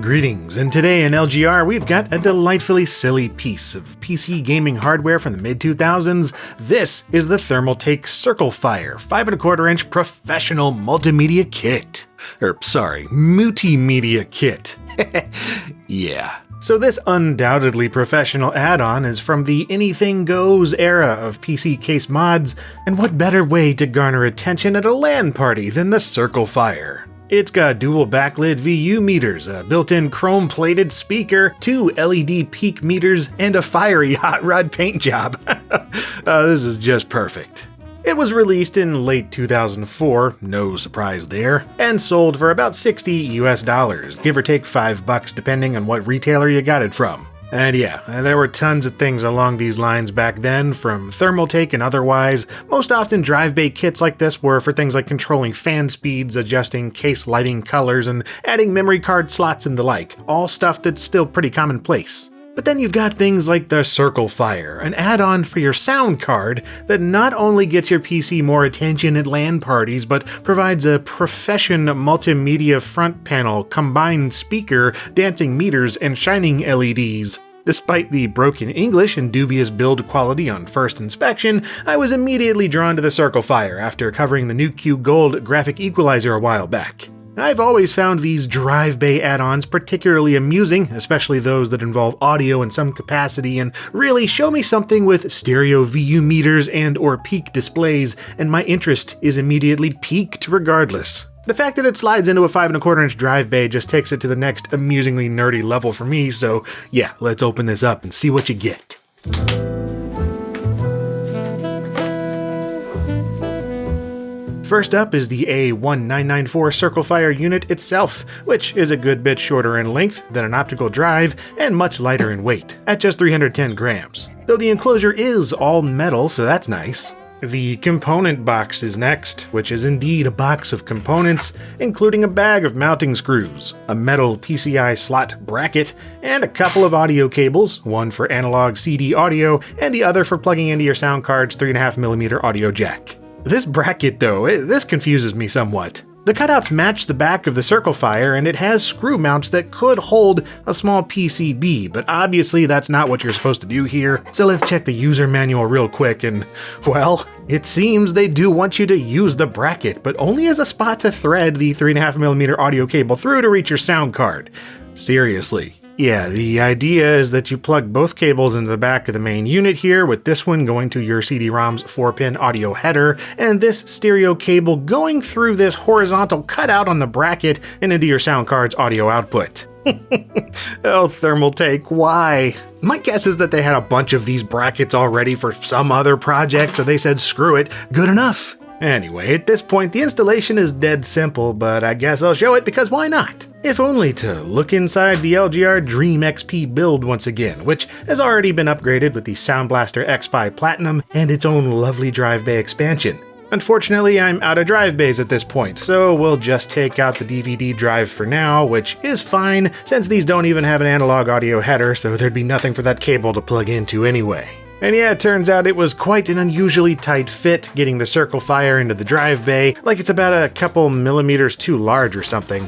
Greetings, and today in LGR we've got a delightfully silly piece of PC gaming hardware from the mid-2000s. This is the Thermaltake Circlefire 5¼ professional multimedia kit. Multimedia kit. Yeah. So this undoubtedly professional add-on is from the anything goes era of PC case mods, and what better way to garner attention at a LAN party than the Circlefire? It's got dual backlit VU meters, a built-in chrome-plated speaker, 2 LED peak meters, and a fiery hot rod paint job. This is just perfect. It was released in late 2004, no surprise there, and sold for about $60 US, give or take $5 depending on what retailer you got it from. And yeah, there were tons of things along these lines back then, from Thermaltake and otherwise. Most often drive bay kits like this were for things like controlling fan speeds, adjusting case lighting colors, and adding memory card slots and the like, all stuff that's still pretty commonplace. But then you've got things like the Circlefire, an add-on for your sound card that not only gets your PC more attention at LAN parties, but provides a profession multimedia front panel, combined speaker, dancing meters, and shining LEDs. Despite the broken English and dubious build quality on first inspection, I was immediately drawn to the Circlefire after covering the NuQ Gold graphic equalizer a while back. I've always found these drive bay add-ons particularly amusing, especially those that involve audio in some capacity and really show me something with stereo VU meters and/or peak displays, and my interest is immediately piqued regardless. The fact that it slides into a 5¼ drive bay just takes it to the next amusingly nerdy level for me, so yeah, let's open this up and see what you get. First up is the A1994 Circlefire unit itself, which is a good bit shorter in length than an optical drive and much lighter in weight, at just 310 grams. Though the enclosure is all metal, so that's nice. The component box is next, which is indeed a box of components, including a bag of mounting screws, a metal PCI slot bracket, and a couple of audio cables, one for analog CD audio and the other for plugging into your sound card's 3.5mm audio jack. This bracket though, this confuses me somewhat. The cutouts match the back of the Circlefire, and it has screw mounts that could hold a small PCB, but obviously that's not what you're supposed to do here, so let's check the user manual real quick and, well, it seems they do want you to use the bracket, but only as a spot to thread the 3.5mm audio cable through to reach your sound card. Seriously. Yeah, the idea is that you plug both cables into the back of the main unit here, with this one going to your CD-ROM's 4-pin audio header, and this stereo cable going through this horizontal cutout on the bracket and into your sound card's audio output. Oh, Thermaltake, why? My guess is that they had a bunch of these brackets already for some other project, so they said screw it, good enough. Anyway, at this point the installation is dead simple, but I guess I'll show it because why not? If only to look inside the LGR Dream XP build once again, which has already been upgraded with the Sound Blaster X5 Platinum and its own lovely drive bay expansion. Unfortunately, I'm out of drive bays at this point, so we'll just take out the DVD drive for now, which is fine since these don't even have an analog audio header, so there'd be nothing for that cable to plug into anyway. And yeah, it turns out it was quite an unusually tight fit getting the Circlefire into the drive bay, like it's about a couple millimeters too large or something.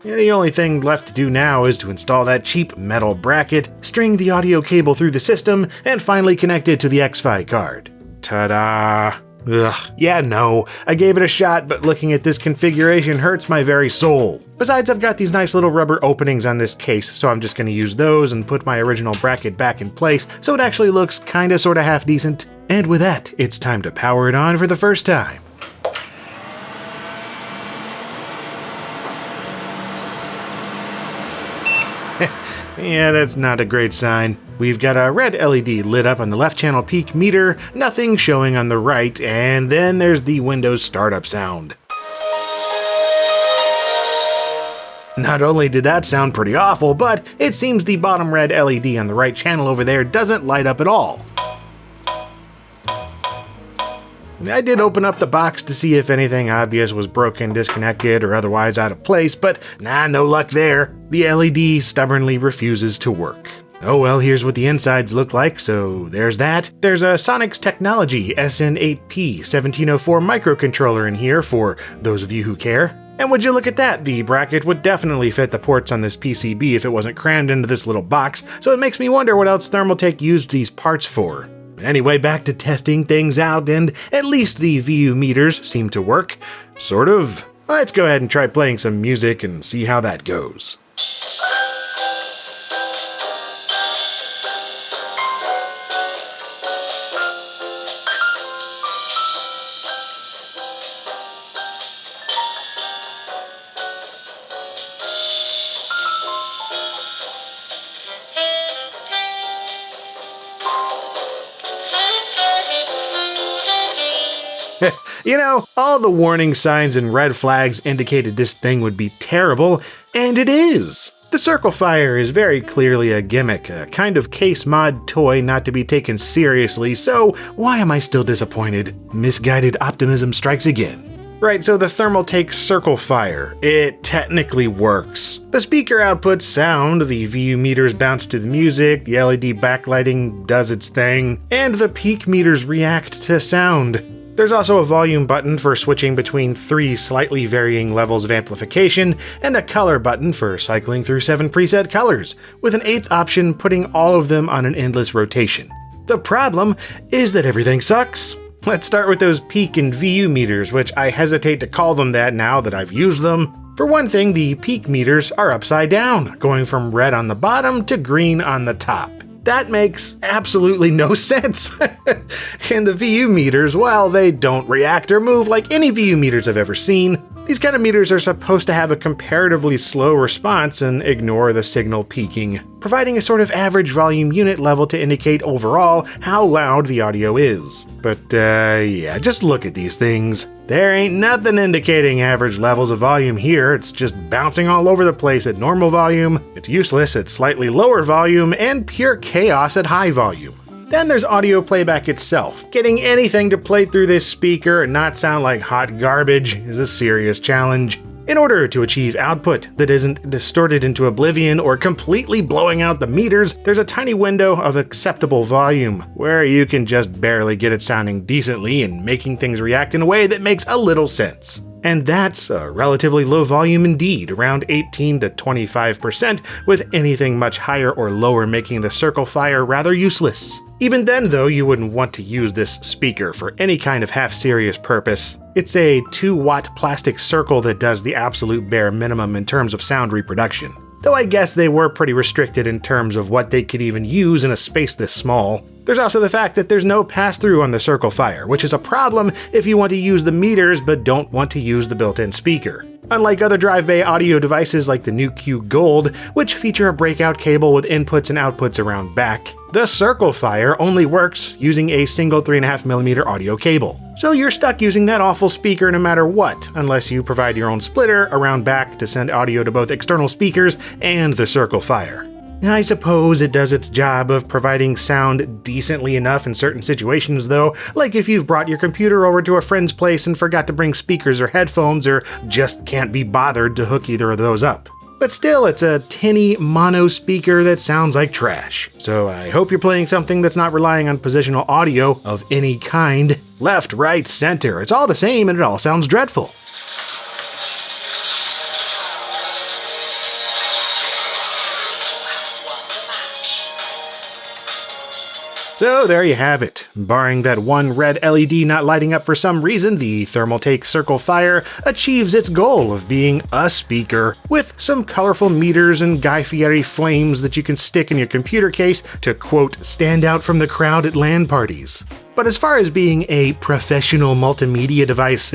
The only thing left to do now is to install that cheap metal bracket, string the audio cable through the system, and finally connect it to the X5 card. Ta-da! Ugh, yeah, no, I gave it a shot, but looking at this configuration hurts my very soul. Besides, I've got these nice little rubber openings on this case, so I'm just going to use those and put my original bracket back in place so it actually looks kinda sorta half decent. And with that, it's time to power it on for the first time. Yeah, that's not a great sign. We've got a red LED lit up on the left channel peak meter, nothing showing on the right, and then there's the Windows startup sound. Not only did that sound pretty awful, but it seems the bottom red LED on the right channel over there doesn't light up at all. I did open up the box to see if anything obvious was broken, disconnected, or otherwise out of place, but no luck there. The LED stubbornly refuses to work. Oh well, here's what the insides look like, so there's that. There's a Sonix Technology SN8P 1704 microcontroller in here for those of you who care. And would you look at that, the bracket would definitely fit the ports on this PCB if it wasn't crammed into this little box, so it makes me wonder what else Thermaltake used these parts for. Anyway, back to testing things out, and at least the VU meters seem to work. Sort of. Let's go ahead and try playing some music and see how that goes. You know, all the warning signs and red flags indicated this thing would be terrible, and it is! The Circle Fire is very clearly a gimmick, a kind of case mod toy not to be taken seriously, so why am I still disappointed? Misguided optimism strikes again. Right, so the Thermaltake Circle Fire, it technically works. The speaker outputs sound, the VU meters bounce to the music, the LED backlighting does its thing, and the peak meters react to sound. There's also a volume button for switching between 3 slightly varying levels of amplification, and a color button for cycling through 7 preset colors, with an 8th option putting all of them on an endless rotation. The problem is that everything sucks. Let's start with those peak and VU meters, which I hesitate to call them that now that I've used them. For one thing, the peak meters are upside down, going from red on the bottom to green on the top. That makes absolutely no sense. And the VU meters, well, they don't react or move like any VU meters I've ever seen. These kind of meters are supposed to have a comparatively slow response and ignore the signal peaking, providing a sort of average volume unit level to indicate overall how loud the audio is. But yeah, just look at these things. There ain't nothing indicating average levels of volume here, it's just bouncing all over the place at normal volume, it's useless at slightly lower volume, and pure chaos at high volume. Then there's audio playback itself. Getting anything to play through this speaker and not sound like hot garbage is a serious challenge. In order to achieve output that isn't distorted into oblivion or completely blowing out the meters, there's a tiny window of acceptable volume, where you can just barely get it sounding decently and making things react in a way that makes a little sense. And that's a relatively low volume indeed, around 18 to 25%, with anything much higher or lower making the Circle Fire rather useless. Even then though, you wouldn't want to use this speaker for any kind of half-serious purpose. It's a 2-watt plastic circle that does the absolute bare minimum in terms of sound reproduction. Though I guess they were pretty restricted in terms of what they could even use in a space this small. There's also the fact that there's no pass-through on the Circle Fire, which is a problem if you want to use the meters but don't want to use the built-in speaker. Unlike other drive bay audio devices like the Nu-Q Gold, which feature a breakout cable with inputs and outputs around back, the Circle Fire only works using a single 3.5mm audio cable. So you're stuck using that awful speaker no matter what, unless you provide your own splitter around back to send audio to both external speakers and the Circle Fire. I suppose it does its job of providing sound decently enough in certain situations though, like if you've brought your computer over to a friend's place and forgot to bring speakers or headphones or just can't be bothered to hook either of those up. But still, it's a tinny mono speaker that sounds like trash. So I hope you're playing something that's not relying on positional audio of any kind. Left, right, center, it's all the same and it all sounds dreadful. So there you have it. Barring that one red LED not lighting up for some reason, the Thermaltake Circle Fire achieves its goal of being a speaker, with some colorful meters and Guy Fieri flames that you can stick in your computer case to, quote, stand out from the crowd at LAN parties. But as far as being a professional multimedia device,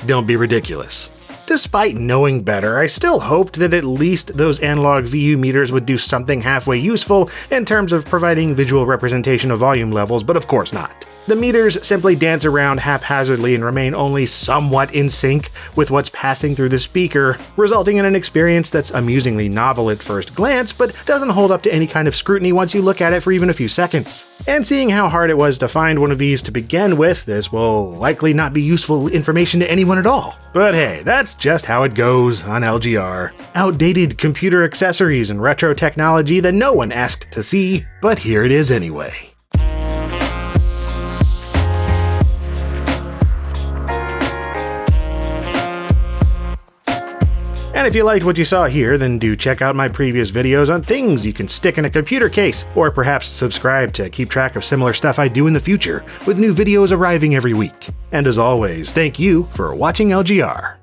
don't be ridiculous. Despite knowing better, I still hoped that at least those analog VU meters would do something halfway useful in terms of providing visual representation of volume levels, but of course not. The meters simply dance around haphazardly and remain only somewhat in sync with what's passing through the speaker, resulting in an experience that's amusingly novel at first glance, but doesn't hold up to any kind of scrutiny once you look at it for even a few seconds. And seeing how hard it was to find one of these to begin with, this will likely not be useful information to anyone at all. But hey, that's just how it goes on LGR. Outdated computer accessories and retro technology that no one asked to see, but here it is anyway. And if you liked what you saw here, then do check out my previous videos on things you can stick in a computer case, or perhaps subscribe to keep track of similar stuff I do in the future, with new videos arriving every week. And as always, thank you for watching LGR.